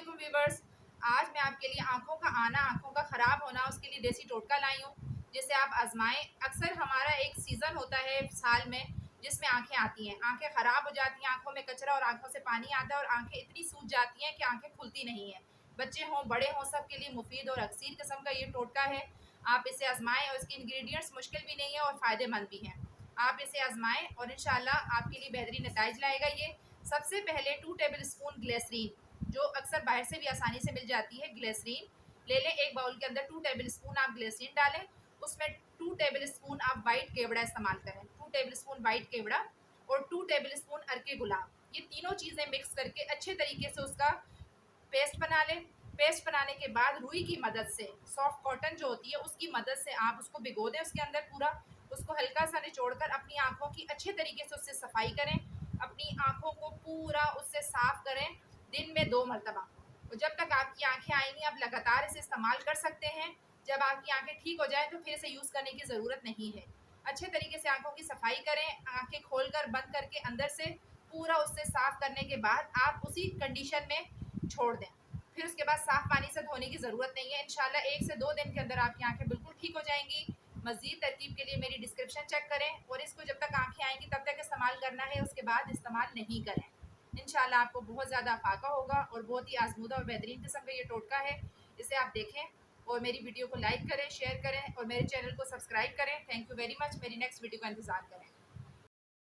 वालेकुम व्यूवर्स। आज मैं आपके लिए आंखों का आना, आंखों का ख़राब होना, उसके लिए देसी टोटका लाई हूँ जिसे आप आजमाएं। अक्सर हमारा एक सीज़न होता है साल में जिसमें आंखें आती हैं, आंखें ख़राब हो जाती हैं, आंखों में कचरा और आंखों से पानी आता है और आंखें इतनी सूज जाती हैं कि आंखें खुलती नहीं हैं। बच्चे हों बड़े हों, सबके लिए मुफीद और अक्सीर किस्म का ये टोटका है। आप इसे आजमाएं और इसके इंग्रेडिएंट्स मुश्किल भी नहीं है और फ़ायदेमंद भी हैं। आप इसे आजमाएं और इंशाल्लाह आपके लिए बेहतरीन नताइज लाएगा ये। सबसे पहले 2 टेबल स्पून ग्लिसरीन, जो अक्सर बाहर से भी आसानी से मिल जाती है, ग्लिसरीन ले लें। एक बाउल के अंदर 2 टेबल स्पून आप ग्लिसरीन डालें। उसमें 2 टेबल स्पून आप वाइट केवड़ा इस्तेमाल करें, 2 टेबल स्पून वाइट केवड़ा और 2 टेबल स्पून अरके गुलाब। ये तीनों चीज़ें मिक्स करके अच्छे तरीके से उसका पेस्ट बना लें। पेस्ट बनाने के बाद रुई की मदद से, सॉफ्ट कॉटन जो होती है उसकी मदद से आप उसको भिगो दें उसके अंदर पूरा। उसको हल्का सा निचोड़ कर अपनी आँखों की अच्छे तरीके से उससे सफाई करें। अपनी आँखों को पूरा उससे साफ करें दिन में 2 मरतबा। और जब तक आपकी आँखें आएँगी आप लगातार इसे इस्तेमाल कर सकते हैं। जब आपकी आँखें ठीक हो जाएँ तो फिर इसे यूज़ करने की ज़रूरत नहीं है। अच्छे तरीके से आँखों की सफाई करें, आँखें खोलकर बंद करके अंदर से पूरा उससे साफ करने के बाद आप उसी कंडीशन में छोड़ दें। फिर उसके बाद साफ पानी से धोने की ज़रूरत नहीं है। इंशाल्लाह 1 से 2 दिन के अंदर आपकी आँखें बिल्कुल ठीक हो जाएँगी। मज़ीद तरकीब के लिए मेरी डिस्क्रिप्शन चेक करें और इसको जब तक आँखें आएँगी तब तक इस्तेमाल करना है, उसके बाद इस्तेमाल नहीं करें। इंशाल्लाह आपको बहुत ज़्यादा अफ़ाका होगा और बहुत ही आज़मूदा और बेहतरीन किस्म का ये टोटका है। इसे आप देखें और मेरी वीडियो को लाइक करें, शेयर करें और मेरे चैनल को सब्सक्राइब करें। Thank you very much. मेरी नेक्स्ट वीडियो का इंतज़ार करें।